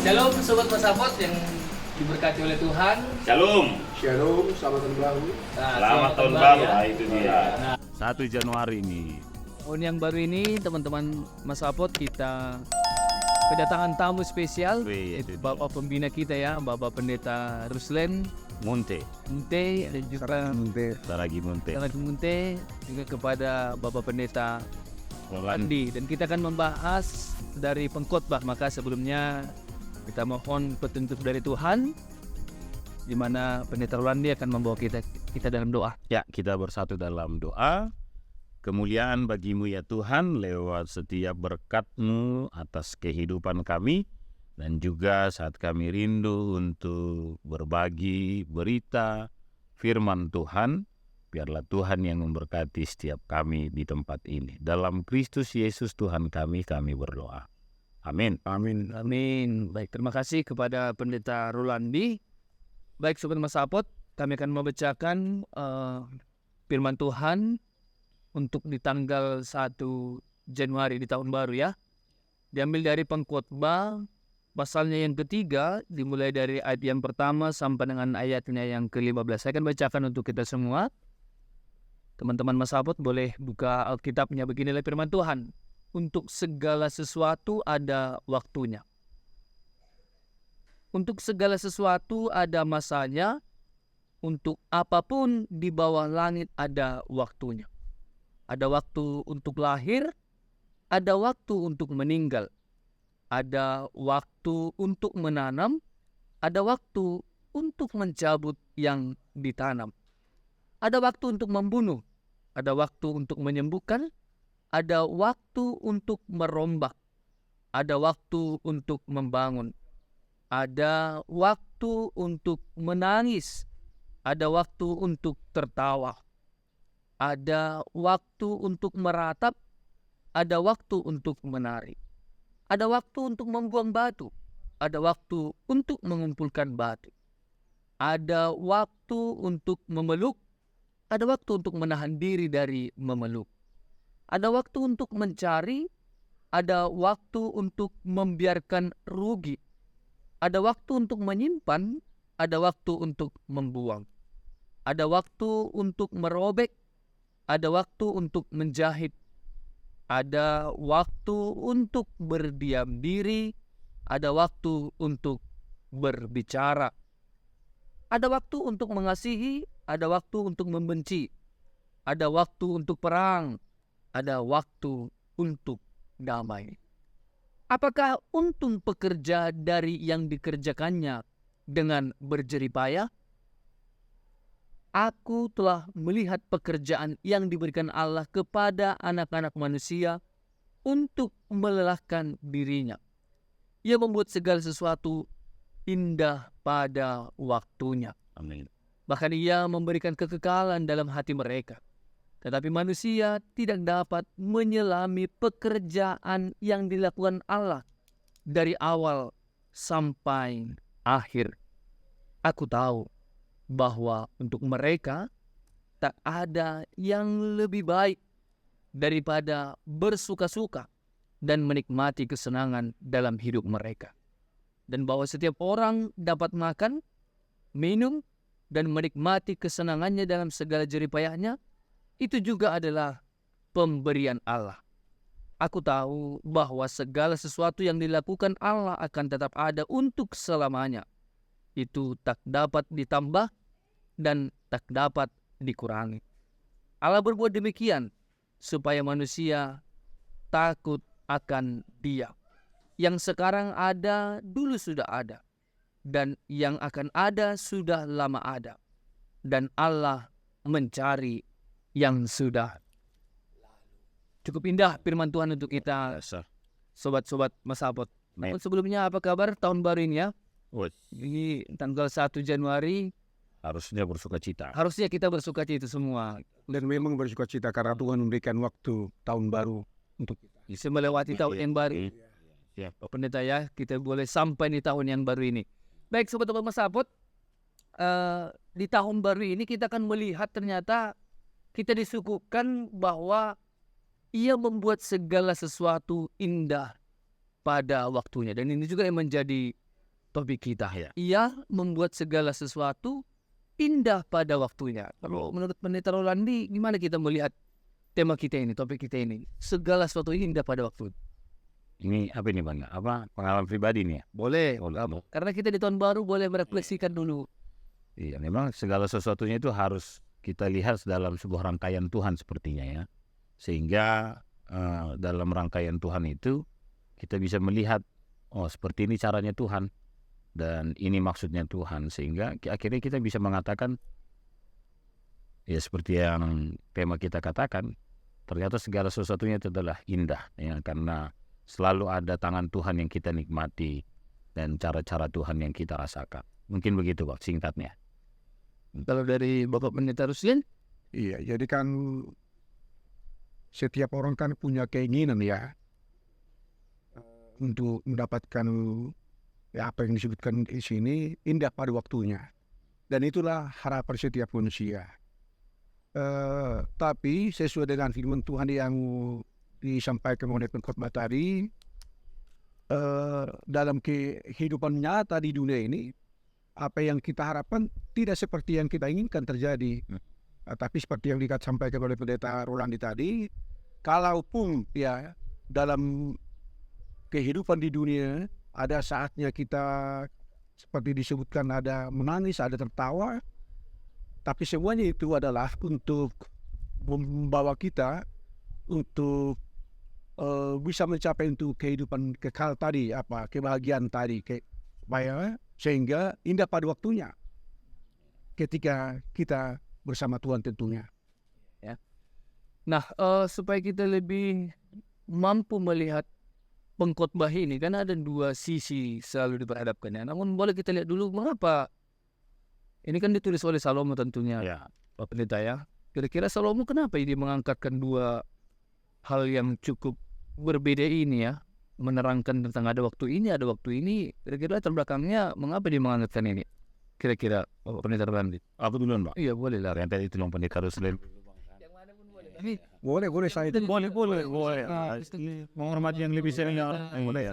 Shalom Sobat Masapot yang diberkati oleh Tuhan. Shalom. Shalom, selamat tahun baru. Nah, Selamat tahun baru. ya. Nah, itu dia. Nah, 1 Januari ini. tahun yang baru ini teman-teman Masapot kita kedatangan tamu spesial. Wih, itu dia. Bapak pembina kita ya, Bapak Pendeta Ruslen Munte. Munte dan juga Lagi Munte. Sangat Munte, juga kepada Bapak Pendeta Andi. Dan kita akan membahas dari pengkhotbah. Maka sebelumnya kita mohon petunjuk dari Tuhan, di mana Pendeta Rolandi akan membawa kita dalam doa. Ya, kita bersatu dalam doa. Kemuliaan bagimu ya Tuhan lewat setiap berkat-Mu atas kehidupan kami. Dan juga saat kami rindu untuk berbagi berita firman Tuhan, biarlah Tuhan yang memberkati setiap kami di tempat ini. Dalam Kristus Yesus Tuhan kami berdoa. Amin. Amin. Amin. Baik, terima kasih kepada Pendeta Rolandi. Baik, Sobat Masapot, kami akan membacakan firman Tuhan untuk di tanggal 1 Januari di tahun baru ya. Diambil dari pengkhotbah pasalnya yang ketiga, dimulai dari ayat yang pertama sampai dengan ayatnya yang ke-15. Saya akan bacakan untuk kita semua. Teman-teman Masapot boleh buka Alkitabnya. Beginilah firman Tuhan. Untuk segala sesuatu ada waktunya. Untuk segala sesuatu ada masanya. Untuk apapun di bawah langit ada waktunya. Ada waktu untuk lahir, ada waktu untuk meninggal. Ada waktu untuk menanam, ada waktu untuk mencabut yang ditanam. Ada waktu untuk membunuh, ada waktu untuk menyembuhkan, ada waktu untuk merombak, ada waktu untuk membangun, ada waktu untuk menangis, ada waktu untuk tertawa, ada waktu untuk meratap, ada waktu untuk menari. Ada waktu untuk membuang batu. Ada waktu untuk mengumpulkan batu. Ada waktu untuk memeluk. Ada waktu untuk menahan diri dari memeluk. Ada waktu untuk mencari. Ada waktu untuk membiarkan rugi. Ada waktu untuk menyimpan. Ada waktu untuk membuang. Ada waktu untuk merobek. Ada waktu untuk menjahit. Ada waktu untuk berdiam diri, ada waktu untuk berbicara. Ada waktu untuk mengasihi, ada waktu untuk membenci. Ada waktu untuk perang, ada waktu untuk damai. Apakah untung pekerja dari yang dikerjakannya dengan berjerih payah? Aku telah melihat pekerjaan yang diberikan Allah kepada anak-anak manusia untuk melelahkan dirinya. Ia membuat segala sesuatu indah pada waktunya. Amin. Bahkan ia memberikan kekekalan dalam hati mereka. Tetapi manusia tidak dapat menyelami pekerjaan yang dilakukan Allah dari awal sampai akhir. Aku tahu bahwa untuk mereka tak ada yang lebih baik daripada bersuka-suka dan menikmati kesenangan dalam hidup mereka. Dan bahwa setiap orang dapat makan, minum, dan menikmati kesenangannya dalam segala jerih payahnya, itu juga adalah pemberian Allah. Aku tahu bahwa segala sesuatu yang dilakukan Allah akan tetap ada untuk selamanya. Itu tak dapat ditambah dan tak dapat dikurangi. Allah berbuat demikian supaya manusia takut akan Dia. Yang sekarang ada, dulu sudah ada. Dan yang akan ada, sudah lama ada. Dan Allah mencari yang sudah. Cukup indah firman Tuhan untuk kita, sobat-sobat Masapot. Amin. Sebelumnya apa kabar tahun baru ini ya? Wih, Ini tanggal 1 Januari, harusnya bersuka cita. harusnya kita bersuka cita semua. Dan memang bersuka cita karena Tuhan memberikan waktu tahun baru untuk kita. Bisa melewati tahun yang baru. Ya. Pendeta ya, kita boleh sampai di tahun yang baru ini. Baik sobat-sobat Masapot, di tahun baru ini kita akan melihat ternyata kita disuguhkan bahwa Ia membuat segala sesuatu indah pada waktunya. Dan ini juga yang menjadi topik kita. Ya. Ia membuat segala sesuatu indah pada waktunya. Kalau menurut Pendeta Rolandi, gimana kita melihat tema kita ini, topik kita ini? Segala sesuatu indah pada waktu. Ini apa ini Bang? Apa pengalaman pribadi nih ya? Boleh. Boleh. Karena kita di tahun baru boleh merefleksikan dulu. Iya, memang segala sesuatunya itu harus kita lihat dalam sebuah rangkaian Tuhan sepertinya ya. Sehingga dalam rangkaian Tuhan itu kita bisa melihat, oh seperti ini caranya Tuhan dan ini maksudnya Tuhan, sehingga akhirnya kita bisa mengatakan ya seperti yang tema kita katakan, ternyata segala sesuatunya itu adalah indah ya, karena selalu ada tangan Tuhan yang kita nikmati dan cara-cara Tuhan yang kita rasakan. Mungkin begitu Pak singkatnya. Kalau dari Bapak Pendeta Ruslian? Iya, jadi kan setiap orang kan punya keinginan ya untuk mendapatkan ya apa yang disebutkan di sini indah pada waktunya, dan itulah harapan setiap manusia. Tapi sesuai dengan firman Tuhan yang disampaikan oleh pengkhotbah tadi, dalam kehidupan nyata di dunia ini, apa yang kita harapkan tidak seperti yang kita inginkan terjadi. Tapi seperti yang disampaikan oleh Pendeta Rolandi tadi, kalaupun ya dalam kehidupan di dunia ada saatnya kita seperti disebutkan ada menangis, ada tertawa, tapi semuanya itu adalah untuk membawa kita untuk bisa mencapai untuk kehidupan kekal tadi, apa kebahagiaan tadi, sehingga indah pada waktunya ketika kita bersama Tuhan tentunya. Ya. Nah, supaya kita lebih mampu melihat pengkhotbah ini, kan ada dua sisi selalu diperhadapkan ya. Namun boleh kita lihat dulu mengapa ini kan ditulis oleh Salomo tentunya, Ya. Pak Pendeta ya. Kira-kira Salomo kenapa ini mengangkatkan dua hal yang cukup berbeda ini ya, menerangkan tentang ada waktu ini, ada waktu ini. Kira-kira latar belakangnya mengapa dia mengangkatkan ini? Kira-kira Bapak Pendeta Rolandi. Apa duluan Pak? Iya boleh lah. Yang tadi itu yang Pendeta Ruslian. Tapi Boleh saya itu. Boleh. Menghormati yang lebih senior. Boleh ya.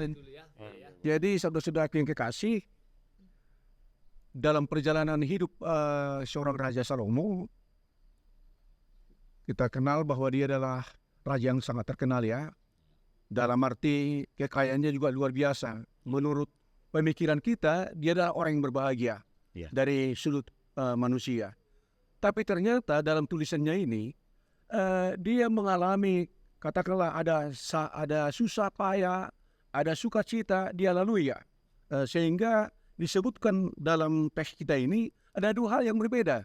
Jadi saudara-saudara yang kekasih, dalam perjalanan hidup seorang Raja Salomo, kita kenal bahwa dia adalah raja yang sangat terkenal ya. Dalam arti kekayaannya juga luar biasa. Menurut pemikiran kita, dia adalah orang yang berbahagia Ya. dari sudut manusia. Tapi ternyata dalam tulisannya ini, dia mengalami, katakanlah ada susah payah, ada sukacita dia lalui ya. Sehingga disebutkan dalam teks kita ini ada dua hal yang berbeda.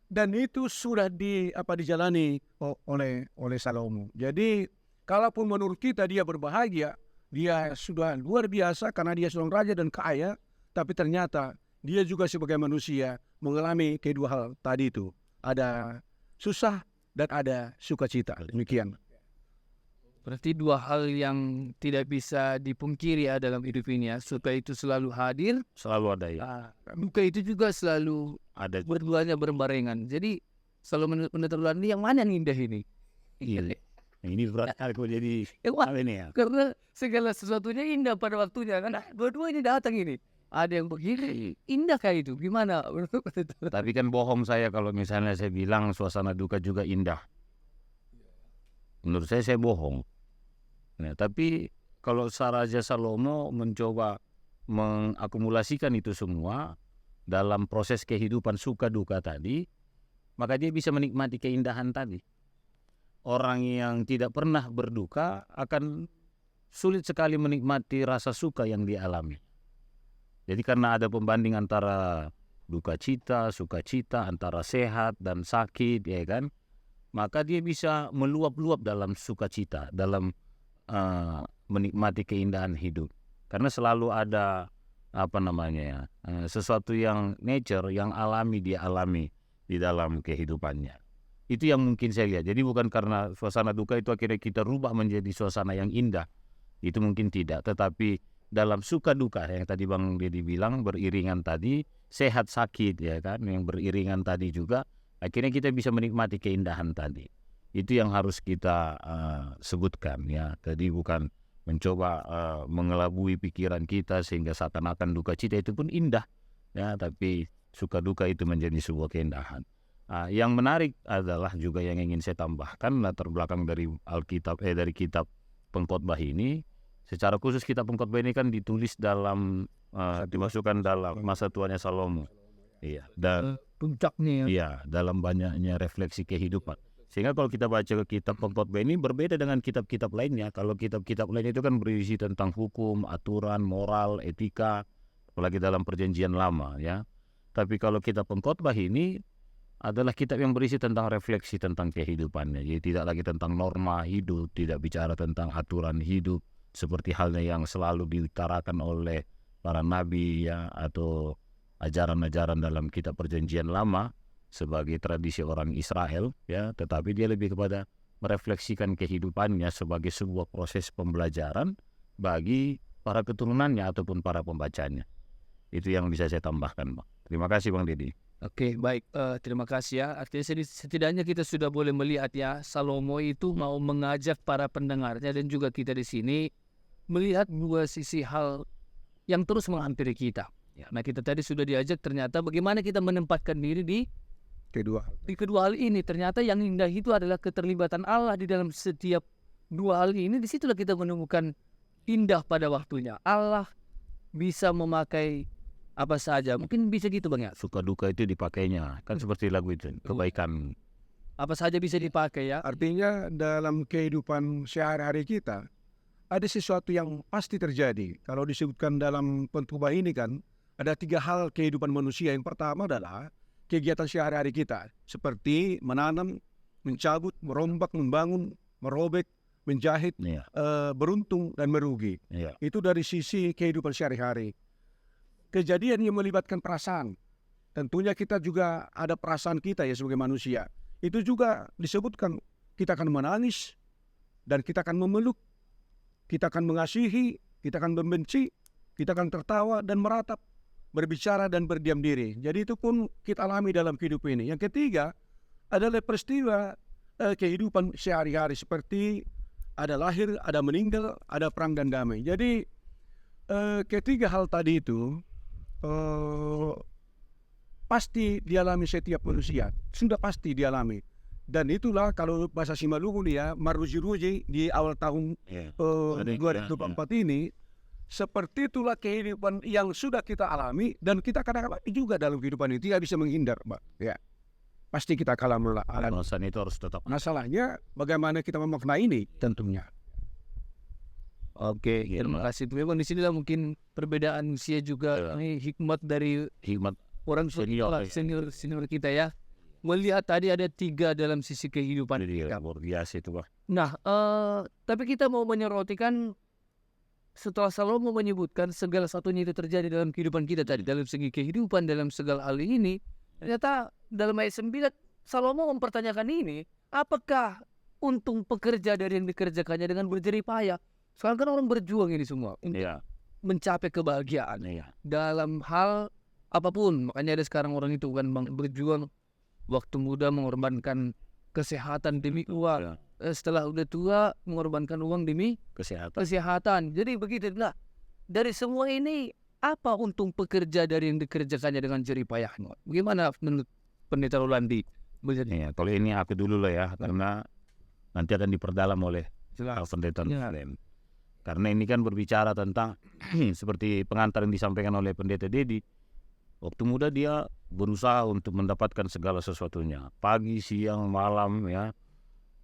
Dan itu sudah dijalani oleh Salomo. Jadi kalaupun menurut kita dia berbahagia, dia sudah luar biasa karena dia seorang raja dan kaya, tapi ternyata dia juga sebagai manusia mengalami kedua hal tadi itu. Ada susah dan ada sukacita. Demikian. berarti dua hal yang tidak bisa dipungkiri ya dalam hidup ini ya. Suka itu selalu hadir, Selalu ada ya. duka itu juga selalu Ada. berduanya berbarengan. Jadi selalu Pendeta Rolandi yang mana yang indah ini? Iya. Ini berat aku jadi Wah, apa ini ya? karena segala sesuatunya indah pada waktunya kan. Dua-dua ini datang ini. Ada yang begini, indah kayak itu. Gimana? Tapi kan bohong saya kalau misalnya saya bilang suasana duka juga indah. Menurut saya bohong. Nah, tapi kalau Raja Salomo mencoba mengakumulasikan itu semua dalam proses kehidupan suka duka tadi, maka dia bisa menikmati keindahan tadi. Orang yang tidak pernah berduka akan sulit sekali menikmati rasa suka yang dialami. Jadi karena ada pembanding antara duka cita, sukacita, antara sehat dan sakit, ya kan? Maka dia bisa meluap-luap dalam sukacita, dalam menikmati keindahan hidup. Karena selalu ada sesuatu yang nature, yang alami dia alami di dalam kehidupannya. Itu yang mungkin saya lihat. Jadi bukan karena suasana duka itu akhirnya kita rubah menjadi suasana yang indah. Itu mungkin tidak. Tetapi dalam suka duka yang tadi Bang Dedi bilang beriringan tadi, sehat sakit ya kan, yang beriringan tadi juga, akhirnya kita bisa menikmati keindahan tadi. Itu yang harus kita sebutkan ya. Jadi bukan mencoba mengelabui pikiran kita sehingga seakan-akan duka cita itu pun indah, ya, tapi suka duka itu menjadi sebuah keindahan. Yang menarik adalah juga yang ingin saya tambahkan latar belakang dari Alkitab dari kitab Pengkhotbah ini. Secara khusus kitab Pengkhotbah ini kan ditulis dalam dimasukkan dalam masa tuanya Salomo. Iya, dan Puncaknya ya. iya, dalam banyaknya refleksi kehidupan. Sehingga kalau kita baca ke kitab Pengkhotbah ini berbeda dengan kitab-kitab lainnya. Kalau kitab-kitab lain itu kan berisi tentang hukum, aturan, moral, etika, apalagi dalam perjanjian lama, ya. Tapi kalau kitab Pengkhotbah ini adalah kitab yang berisi tentang refleksi tentang kehidupannya. Jadi tidak lagi tentang norma hidup, tidak bicara tentang aturan hidup seperti halnya yang selalu diutarakan oleh para nabi, ya, atau ajaran-ajaran dalam kitab perjanjian lama sebagai tradisi orang Israel, ya, tetapi dia lebih kepada merefleksikan kehidupannya sebagai sebuah proses pembelajaran bagi para keturunannya ataupun para pembacanya. Itu yang bisa saya tambahkan, Bang. Terima kasih, Bang Dedi. Oke, baik. Terima kasih ya. Artinya setidaknya kita sudah boleh melihat ya, Salomo itu mau mengajak para pendengarnya dan juga kita di sini melihat dua sisi hal yang terus menghampiri kita. Ya, nah, kita tadi sudah diajak ternyata bagaimana kita menempatkan diri di kedua hal ini. Ternyata yang indah itu adalah keterlibatan Allah di dalam setiap dua hal ini. Disitulah kita menemukan indah pada waktunya. Allah bisa memakai apa saja, mungkin bisa gitu Bang ya. Suka duka itu dipakainya, kan seperti lagu itu, kebaikan. Apa saja bisa dipakai ya. Artinya dalam kehidupan sehari-hari kita ada sesuatu yang pasti terjadi. Kalau disebutkan dalam Pengkhotbah ini kan ada 3 hal kehidupan manusia. Yang pertama adalah kegiatan sehari-hari kita, seperti menanam, mencabut, merombak, membangun, merobek, menjahit, Iya. beruntung dan merugi. Iya. Itu dari sisi kehidupan sehari-hari. Kejadian yang melibatkan perasaan. Tentunya kita juga ada perasaan kita ya sebagai manusia. Itu juga disebutkan kita akan menangis dan kita akan memeluk, kita akan mengasihi, kita akan membenci, kita akan tertawa dan meratap, berbicara dan berdiam diri. Jadi itu pun kita alami dalam kehidupan ini. Yang ketiga adalah peristiwa kehidupan sehari-hari seperti ada lahir, ada meninggal, ada perang dan damai. Jadi ketiga hal tadi itu pasti dialami setiap manusia, sudah pasti dialami. Dan itulah kalau bahasa Simalungun ya, maruji-ruji di awal tahun 2024 ini, seperti itulah kehidupan yang sudah kita alami dan kita kadang-kadang juga dalam kehidupan itu tidak bisa menghindar, Mbak. Ya, pasti kita kalah melawan. Alasan itu harus tetap. Masalahnya bagaimana kita memaknai ini tentunya. Oke, terima kasih. Memang di sinilah mungkin perbedaan usia juga, ini hikmat dari Hikmat orang senior kita ya. Melihat tadi ada 3 dalam sisi kehidupan. luar biasa itu, Bang. Nah, tapi kita mau menyerotikan setelah Salomo menyebutkan segala satunya itu terjadi dalam kehidupan kita tadi, dalam segi kehidupan, dalam segala hal ini, ternyata dalam ayat 9 Salomo mempertanyakan ini, apakah untung pekerja dari yang dikerjakannya dengan berjerih payah? Sekarang kan orang berjuang ini semua untuk mencapai kebahagiaan dalam hal apapun. Makanya ada sekarang orang itu kan berjuang waktu muda mengorbankan kesehatan demi uang. Setelah udah tua mengorbankan uang demi kesehatan. Jadi begitu. Nah, dari semua ini apa untung pekerja dari yang dikerjakannya dengan jerih payahnya? Bagaimana menurut Pendeta Rolandi? Ya, kalau ini aku dulu lah ya, karena nanti akan diperdalam oleh Pendeta Muslim. Karena ini kan berbicara tentang seperti pengantar yang disampaikan oleh Pendeta Dedi. Waktu muda dia berusaha untuk mendapatkan segala sesuatunya. Pagi, siang, malam ya.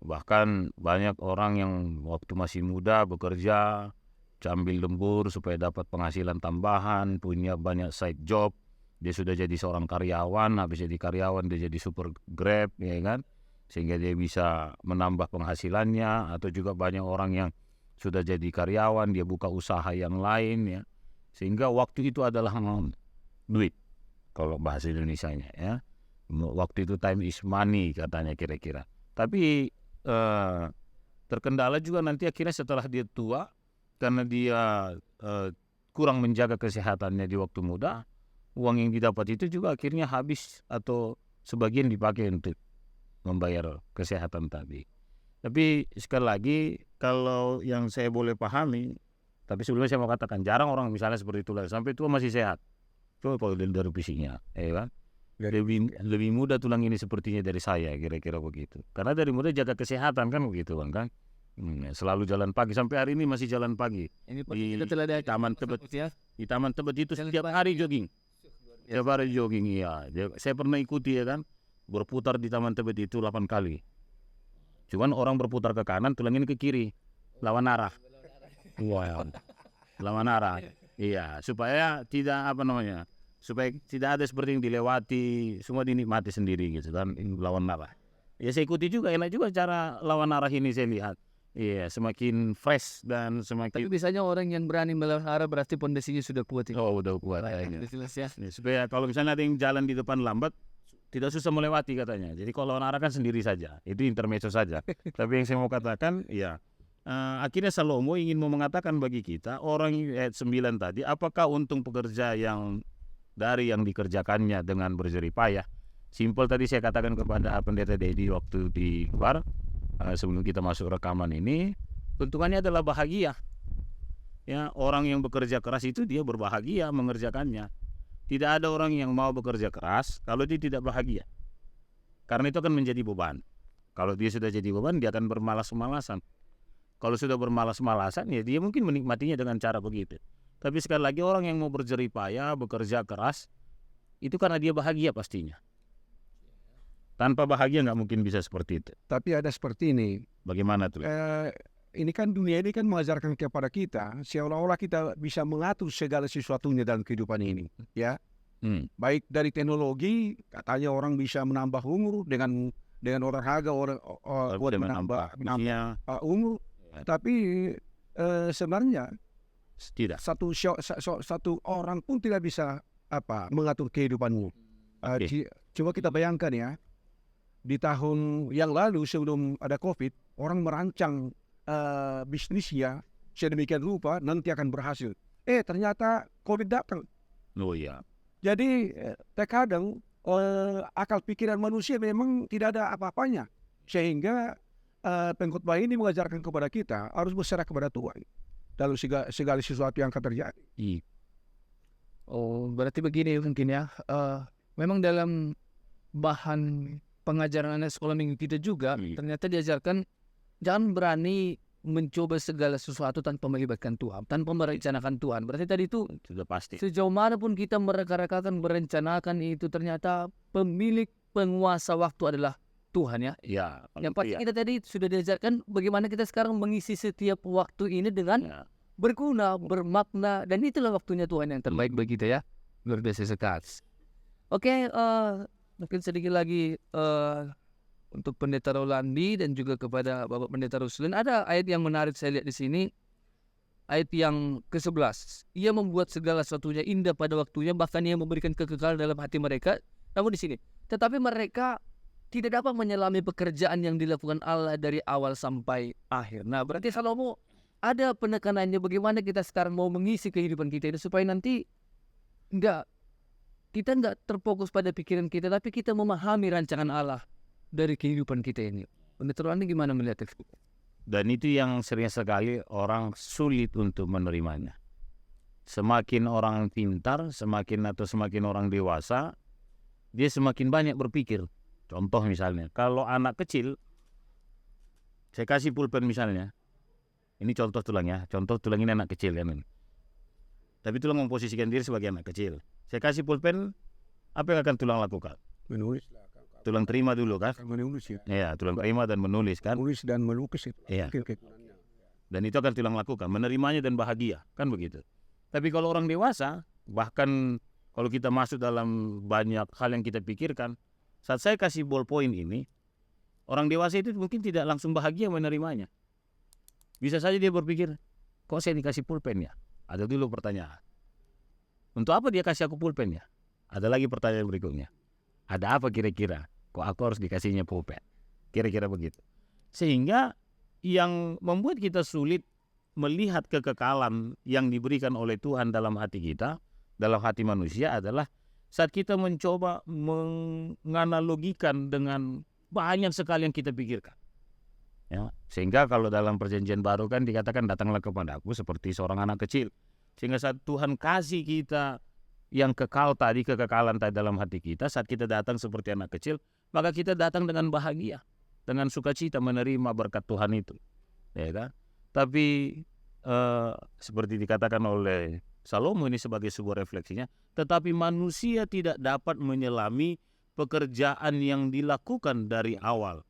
Bahkan banyak orang yang waktu masih muda bekerja, sambil lembur supaya dapat penghasilan tambahan, punya banyak side job. Dia sudah jadi seorang karyawan, habis jadi karyawan dia jadi super Grab, ya kan? Sehingga dia bisa menambah penghasilannya. Atau juga banyak orang yang sudah jadi karyawan, dia buka usaha yang lain ya. Sehingga waktu itu adalah duit, kalau bahasa Indonesianya ya. Waktu itu time is money katanya kira-kira. Tapi terkendala juga nanti akhirnya setelah dia tua, karena dia kurang menjaga kesehatannya di waktu muda, uang yang didapat itu juga akhirnya habis atau sebagian dipakai untuk membayar kesehatan tadi. Tapi sekali lagi kalau yang saya boleh pahami, tapi sebelumnya saya mau katakan jarang orang misalnya seperti tulang sampai tua masih sehat. Coba kalau dari fisiknya, kan? Lebih muda tulang ini sepertinya dari saya, kira-kira begitu. Karena dari muda jaga kesehatan kan begitu, Bang kan? Selalu jalan pagi sampai hari ini masih jalan pagi. Ini Di kita telah ada Taman Tebet. ya. Di Taman Tebet itu Jalan setiap pagi. hari jogging. Setiap hari jogging, iya. Saya pernah ikuti ya kan, berputar di Taman Tebet itu 8 kali. Cuman orang berputar ke kanan, tulang ini ke kiri, lawan arah. Wow. Lawan arah. Iya, supaya tidak supaya tidak ada seperti yang dilewati, semua dinikmati sendiri gitu kan, lawan arah. Ya saya ikuti juga, enak juga cara lawan arah ini saya lihat. Iya, semakin fresh dan Tapi semakin biasanya orang yang berani melawan arah berarti pondasinya sudah kuat. Ya. oh udah kuat kayaknya. Jelas ya. Ya, supaya kalau misalnya ada yang jalan di depan lambat, tidak susah melewati katanya. Jadi kalau lawan arah kan sendiri saja, itu intermezzo saja. Tapi yang saya mau katakan, ya akhirnya Salomo ingin mau mengatakan bagi kita, orang ayat 9 tadi, apakah untung pekerja yang dari yang dikerjakannya dengan berjerih payah? Simpel tadi saya katakan kepada pendeta Dedi waktu di luar, sebelum kita masuk rekaman ini, keuntungannya adalah bahagia. Ya, orang yang bekerja keras itu dia berbahagia mengerjakannya. Tidak ada orang yang mau bekerja keras kalau dia tidak bahagia. Karena itu akan menjadi beban. Kalau dia sudah jadi beban, dia akan bermalas-malasan. Kalau sudah bermalas-malasan, ya dia mungkin menikmatinya dengan cara begitu. Tapi sekali lagi orang yang mau berjerih payah, bekerja keras, itu karena dia bahagia pastinya. Tanpa bahagia nggak mungkin bisa seperti itu. Tapi ada seperti ini. Bagaimana tuh? Ini kan dunia ini kan mengajarkan kepada kita seolah-olah kita bisa mengatur segala sesuatunya dalam kehidupan ini, ya. Baik dari teknologi, katanya orang bisa menambah umur dengan olahraga, orang buat menambah umur. Tapi sebenarnya Tidak. satu orang pun tidak bisa mengatur kehidupanmu. Coba kita bayangkan ya, di tahun yang lalu sebelum ada COVID, orang merancang bisnisnya sedemikian rupa nanti akan berhasil. Ternyata COVID datang. Oh iya. Jadi terkadang akal pikiran manusia memang tidak ada apa-apanya. Sehingga pengkhotbah ini mengajarkan kepada kita harus berserah kepada Tuhan dalam segala sesuatu yang akan terjadi. Oh, berarti begini mungkin ya. Memang dalam bahan pengajaran anak sekolah minggu kita juga ternyata diajarkan jangan berani mencoba segala sesuatu tanpa melibatkan Tuhan, tanpa merencanakan Tuhan. Berarti tadi itu Sudah pasti. sejauh mana pun kita mereka-rekakan, merencanakan itu, ternyata pemilik penguasa waktu adalah Tuhan ya. Ya. Yang pasti kita tadi sudah diajarkan bagaimana kita sekarang mengisi setiap waktu ini dengan berguna, bermakna, dan itulah waktunya Tuhan yang terbaik bagi kita ya. Luar biasa sekali. Oke, mungkin sedikit lagi untuk Pendeta Rolandi dan juga kepada Bapak Pendeta Ruslin, ada ayat yang menarik saya lihat di sini. Ayat yang ke-11. Ia membuat segala sesuatunya indah pada waktunya, bahkan ia memberikan kekekalan dalam hati mereka. Namun di sini, tetapi mereka tidak dapat menyelami pekerjaan yang dilakukan Allah dari awal sampai akhir. Nah, berarti Salomo ada penekanannya bagaimana kita sekarang mau mengisi kehidupan kita ini supaya nanti kita nggak terfokus pada pikiran kita, tapi kita memahami rancangan Allah dari kehidupan kita ini. Pendeta Rolandi gimana melihat itu? Dan itu yang sering sekali orang sulit untuk menerimanya. Semakin orang pintar, semakin orang dewasa, dia semakin banyak berpikir. Contoh misalnya, kalau anak kecil, saya kasih pulpen misalnya, ini contoh tulang ya, contoh tulang ini anak kecil kan. Tapi tulang memposisikan diri sebagai anak kecil. Saya kasih pulpen, apa yang akan tulang lakukan? Menulis. Tulang terima dulu kan? Menulis ya. Iya, tulang terima dan menulis kan? Menulis dan melukis itu. Iya. Oke. Dan itu akan tulang lakukan, menerimanya dan bahagia, kan begitu. Tapi kalau orang dewasa, bahkan kalau kita masuk dalam banyak hal yang kita pikirkan, saat saya kasih ballpoint ini, orang dewasa itu mungkin tidak langsung bahagia menerimanya. Bisa saja dia berpikir, kok saya dikasih pulpen ya? Ada dulu pertanyaan. Untuk apa dia kasih aku pulpen ya? Ada lagi pertanyaan berikutnya. Ada apa kira-kira? Kok aku harus dikasihnya pulpen? Kira-kira begitu. Sehingga yang membuat kita sulit melihat kekekalan yang diberikan oleh Tuhan dalam hati kita, dalam hati manusia adalah saat kita mencoba menganalogikan dengan banyak sekali yang kita pikirkan. Ya, sehingga kalau dalam perjanjian baru kan dikatakan datanglah kepadaku seperti seorang anak kecil. Sehingga saat Tuhan kasih kita yang kekal tadi, kekekalan tadi dalam hati kita, saat kita datang seperti anak kecil, maka kita datang dengan bahagia, dengan sukacita menerima berkat Tuhan itu. Ya kan? Tapi seperti dikatakan oleh Salomo ini sebagai sebuah refleksinya, tetapi manusia tidak dapat menyelami pekerjaan yang dilakukan dari awal.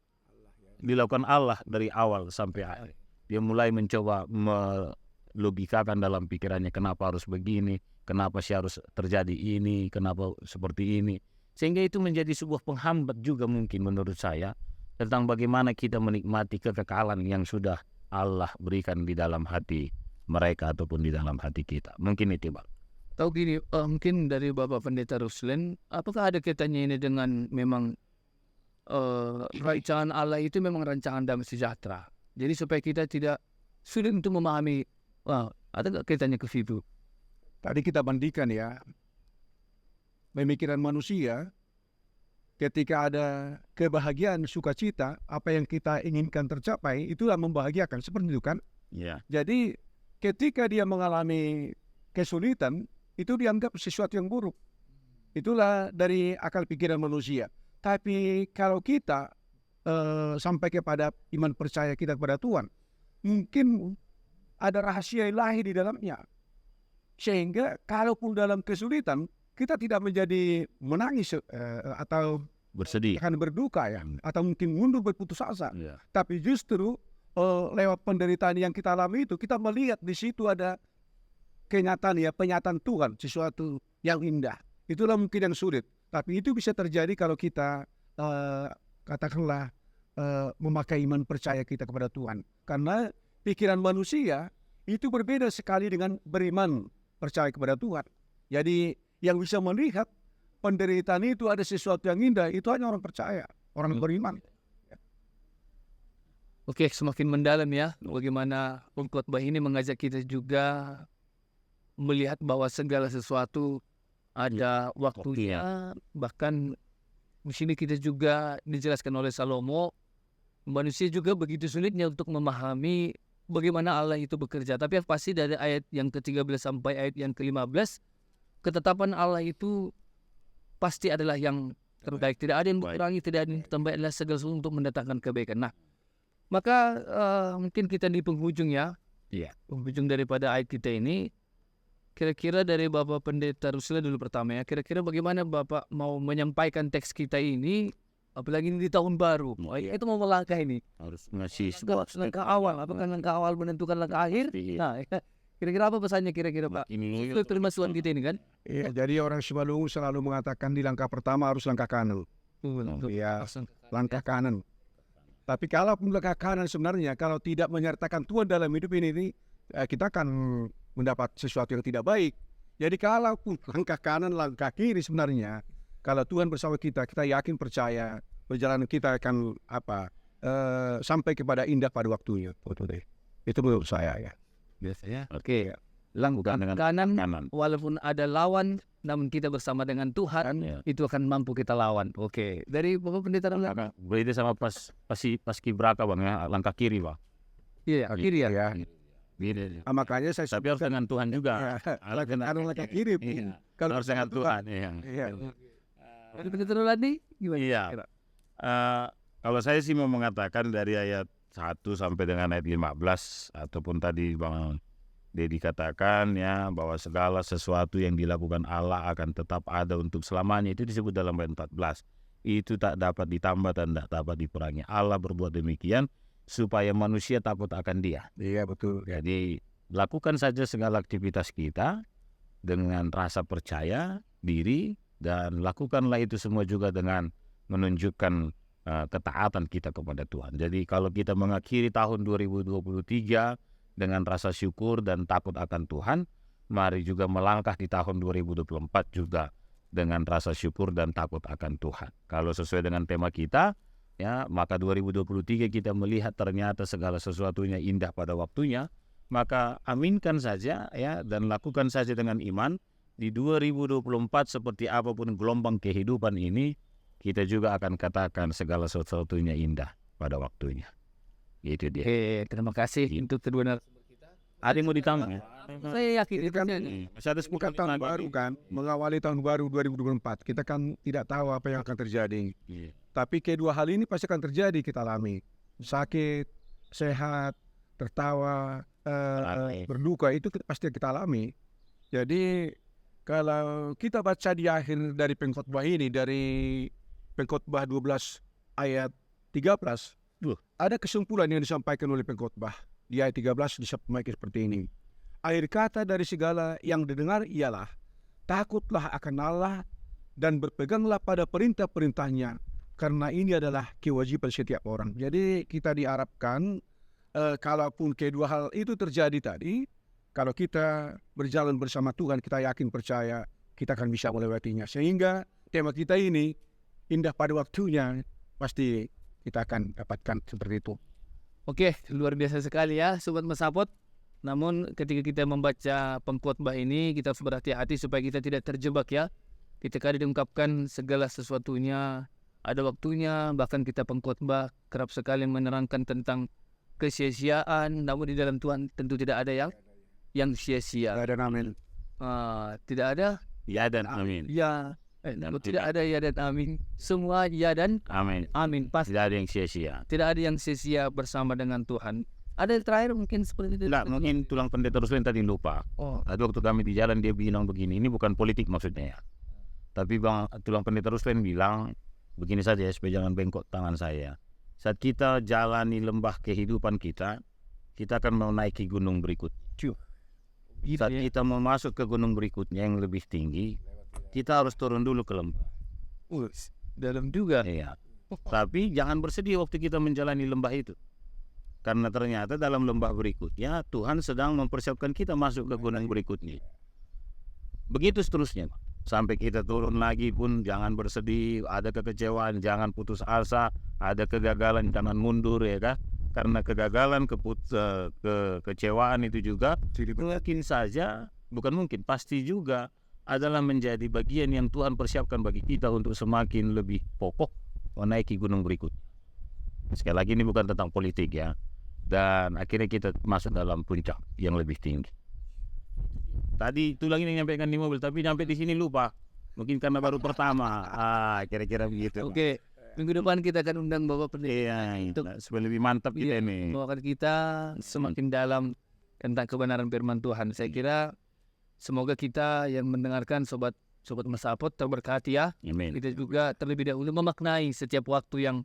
Dilakukan Allah dari awal sampai akhir. Dia mulai mencoba melogikakan dalam pikirannya kenapa harus begini, kenapa sih harus terjadi ini, kenapa seperti ini. Sehingga itu menjadi sebuah penghambat juga mungkin menurut saya tentang bagaimana kita menikmati kekekalan yang sudah Allah berikan di dalam hati mereka ataupun di dalam hati kita. Mungkin itu, Bang. Tahu gini, mungkin dari Bapak Pendeta Ruslen, apakah ada kaitannya ini dengan memang rancangan Allah itu memang rancangan damai sejahtera. Jadi supaya kita tidak sulit untuk memahami, ada nggak kaitannya ke situ? Tadi kita bandingkan ya, pemikiran manusia ketika ada kebahagiaan, sukacita, apa yang kita inginkan tercapai, itulah membahagiakan. Seperti itu kan? Ya. Jadi ketika dia mengalami kesulitan, itu dianggap sesuatu yang buruk. Itulah dari akal pikiran manusia. Tapi kalau kita sampai kepada iman percaya kita kepada Tuhan, mungkin ada rahasia ilahi di dalamnya. Sehingga kalaupun dalam kesulitan, kita tidak menjadi menangis atau Bersedih. akan berduka ya, atau mungkin mundur berputus asa. Ya. Tapi justru lewat penderitaan yang kita alami itu, kita melihat di situ ada kenyataan ya, penyataan Tuhan, sesuatu yang indah. Itulah mungkin yang sulit. Tapi itu bisa terjadi kalau kita katakanlah memakai iman percaya kita kepada Tuhan. Karena pikiran manusia itu berbeda sekali dengan beriman percaya kepada Tuhan. Jadi yang bisa melihat penderitaan itu ada sesuatu yang indah, itu hanya orang percaya, orang beriman. Oke, semakin mendalam ya, bagaimana khotbah ini mengajak kita juga melihat bahwa segala sesuatu ada waktunya. Bahkan di sini kita juga dijelaskan oleh Salomo, manusia juga begitu sulitnya untuk memahami bagaimana Allah itu bekerja. Tapi yang pasti dari ayat yang ke-13 sampai ayat yang ke-15, ketetapan Allah itu pasti adalah yang terbaik. Tidak ada yang berkurangi, tidak ada yang terbaik, adalah segala sesuatu untuk mendatangkan kebaikan. Nah, maka mungkin kita di penghujung ya, penghujung daripada ayat kita ini, kira-kira dari Bapak Pendeta Rusla dulu pertama ya, kira-kira bagaimana Bapak mau menyampaikan teks kita ini, apalagi ini di tahun baru, itu mau melangkah ini. Harus ngasih Langkah awal, apakah langkah awal menentukan langkah akhir? Nah, kira-kira apa pesannya kira-kira Pak? ini Itu terima Tuhan kita ini kan? Ya, jadi orang Simalungun selalu mengatakan di langkah pertama harus langkah kanan. Ya, langkah kanan. Tapi kalau langkah kanan sebenarnya, kalau tidak menyertakan Tuhan dalam hidup ini, kita akan mendapat sesuatu yang tidak baik. Jadi kalau langkah kanan, langkah kiri sebenarnya, kalau Tuhan bersama kita, kita yakin percaya perjalanan kita akan sampai kepada indah pada waktunya. Itu menurut saya ya. Biasanya. Oke. Langkah dengan kanan, walaupun ada lawan, namun kita bersama dengan Tuhan, itu akan mampu kita lawan. Oke. Dari Bapak Pendeta Ramlan. Beda sama pas kibraka Bang ya, langkah kiri Bang. Iya, kiri ya. Beda. Makanya saya Tapi harus dengan Tuhan juga. langkah kiri. Kalau harus dengan Tuhan. Iya. Dari Pendeta Ramlan nih gimana? Iya. Kalau saya sih mau mengatakan dari ayat 1 sampai dengan ayat 15 ataupun tadi Bang Dedi katakan ya bahwa segala sesuatu yang dilakukan Allah akan tetap ada untuk selamanya, itu disebut dalam ayat 14. Itu tak dapat ditambah dan tak dapat dikurangi. Allah berbuat demikian supaya manusia takut akan Dia. Iya betul. Jadi lakukan saja segala aktivitas kita dengan rasa percaya diri, dan lakukanlah itu semua juga dengan menunjukkan ketaatan kita kepada Tuhan. Jadi kalau kita mengakhiri tahun 2023 dengan rasa syukur dan takut akan Tuhan, mari juga melangkah di tahun 2024 juga dengan rasa syukur dan takut akan Tuhan. Kalau sesuai dengan tema kita, ya, maka 2023 kita melihat ternyata segala sesuatunya indah pada waktunya, maka aminkan saja ya, dan lakukan saja dengan iman. Di 2024 seperti apapun gelombang kehidupan ini, kita juga akan katakan segala sesuatunya indah pada waktunya. Gitu dia. Oke, terima kasih Gitu. untuk kedua narasumber kita. Ada yang mau ditambah? Saya yakin Itu itu kan Masih ada 10 bukan menit tahun lagi. baru kan, mengawali tahun baru 2024. Kita kan tidak tahu apa yang akan terjadi. Iya. Tapi kedua hal ini pasti akan terjadi kita alami. Sakit, sehat, tertawa, Alami. berduka itu pasti kita alami. Jadi kalau kita baca di akhir dari pengkhotbah ini, dari pengkhotbah 12 ayat 13, ada kesimpulan yang disampaikan oleh pengkhotbah. Di ayat 13 disampaikan seperti ini. Akhir kata dari segala yang didengar ialah, takutlah akan Allah dan berpeganglah pada perintah-perintahnya, karena ini adalah kewajiban setiap orang. Jadi kita diharapkan kalaupun kedua hal itu terjadi tadi, kalau kita berjalan bersama Tuhan, kita yakin percaya kita akan bisa melewatinya. Sehingga tema kita ini, indah pada waktunya, pasti kita akan dapatkan seperti itu. Oke, luar biasa sekali ya Sobat Mesapot. Namun ketika kita membaca pengkhotbah ini, kita harus berhati-hati supaya kita tidak terjebak ya. Ketika diungkapkan segala sesuatunya, ada waktunya, bahkan kita pengkhotbah kerap sekali menerangkan tentang kesia-siaan, namun di dalam Tuhan tentu tidak ada yang sia-sia. Dan amin. Tidak ada Ya dan amin. ya, Dan tidak ada ya dan amin. Semua ya dan Amin. amin. Pasti Tidak ada yang sia-sia. tidak ada yang sia-sia bersama dengan Tuhan. Ada yang terakhir mungkin seperti itu. Tidak, mungkin tulang pendeta Ruslen tadi lupa. Oh, Tadi waktu kami di jalan dia bilang begini, ini bukan politik maksudnya ya. Tapi tulang pendeta Ruslen bilang, begini saja ya, supaya jangan bengkok tangan saya. Saat kita jalani lembah kehidupan kita akan menaiki gunung berikut. gitu Saat ya. kita mau masuk ke gunung berikutnya yang lebih tinggi, kita harus turun dulu ke lembah. Dalam juga. Iya. Tapi jangan bersedih waktu kita menjalani lembah itu. Karena ternyata dalam lembah berikutnya Tuhan sedang mempersiapkan kita masuk ke gunung berikutnya. Begitu seterusnya. Sampai kita turun lagi pun jangan bersedih, ada kekecewaan, jangan putus asa, ada kegagalan jangan mundur ya kan. Karena kegagalan, kekecewaan itu juga mungkin saja, bukan mungkin, pasti juga adalah menjadi bagian yang Tuhan persiapkan bagi kita untuk semakin lebih kokoh menaiki gunung berikut. Sekali lagi ini bukan tentang politik ya. Dan akhirnya kita masuk dalam puncak yang lebih tinggi. Tadi tulang ini nyampaikan di mobil, tapi nyampe di sini lupa. Mungkin karena baru pertama. Kira-kira begitu. Oke, minggu depan kita akan undang Bapak Pendeta Iya, untuk supaya lebih mantap kita iya, ini. membawakan kita semakin dalam tentang kebenaran firman Tuhan. Saya kira semoga kita yang mendengarkan sobat Mesapot terberkati ya. Amin. Kita juga terlebih dahulu memaknai setiap waktu yang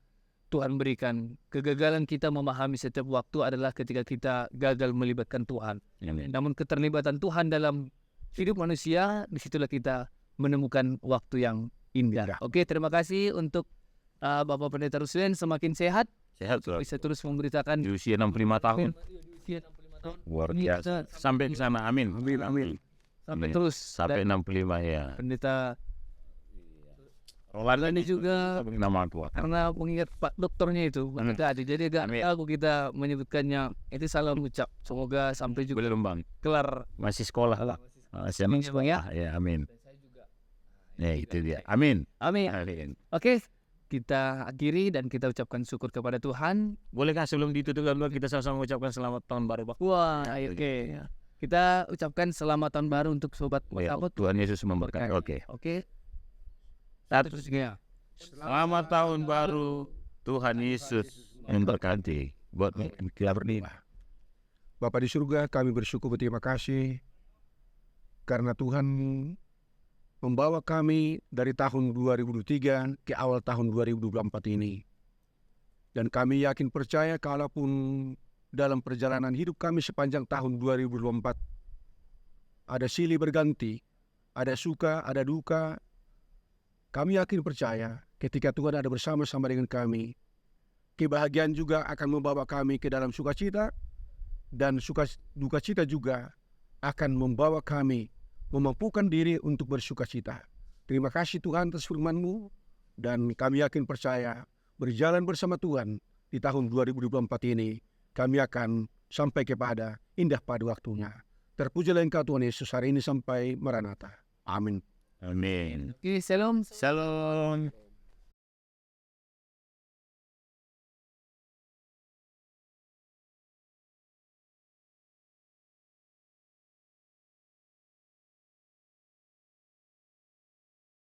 Tuhan berikan. Kegagalan kita memahami setiap waktu adalah ketika kita gagal melibatkan Tuhan. Amin. Namun keterlibatan Tuhan dalam hidup manusia, disitulah kita menemukan waktu yang indah. Oke, terima kasih untuk Bapak Pendeta Ruslen, semakin sehat, Sehat selalu. bisa terus memberitakan Di usia 65 tahun. di usia 65 tahun. Luar Ini biasa. kita Sampai ke sana. Amin. Amin, amin. sampai Amin. terus. Sampai Dan 65 ya. Pendeta Rolanda ini juga nama kuat. karena mengingat Pak Dokternya itu Amin. tadi, jadi agak Amin. aku kita menyebutkannya. Itu salam ucap. Semoga sampai juga Belum bang. kelar. Masih sekolah lah. Masih Amin ya, Bang, ya. Ya amin. Ya itu dia. Amin. Amin. Amin. Oke, kita akhiri dan kita ucapkan syukur kepada Tuhan. Bolehkah sebelum ditutup kita sama-sama ucapkan selamat tahun baru, Pak? Wah, oke. Kita ucapkan selamat tahun baru untuk sobat Oh, ya. Mesapot. Tuhan Yesus memberkati. Oke. Oke. Terusnya. Selamat tahun baru. Tuhan Yesus memberkati. Buat kita berdua. Bapa di surga, kami bersyukur berterima kasih karena Tuhan membawa kami dari tahun 2023 ke awal tahun 2024 ini. Dan kami yakin percaya kalaupun dalam perjalanan hidup kami sepanjang tahun 2024 ada silih berganti, ada suka, ada duka, kami yakin percaya ketika Tuhan ada bersama-sama dengan kami, kebahagiaan juga akan membawa kami ke dalam sukacita, dan duka cita juga akan membawa kami memampukan diri untuk bersukacita. Terima kasih Tuhan atas firman-Mu, dan kami yakin percaya berjalan bersama Tuhan di tahun 2024 ini, kami akan sampai kepada indah pada waktunya. Terpujilah Engkau Tuhan Yesus hari ini sampai Maranatha. Amin. Amin. Oke, shalom. Shalom.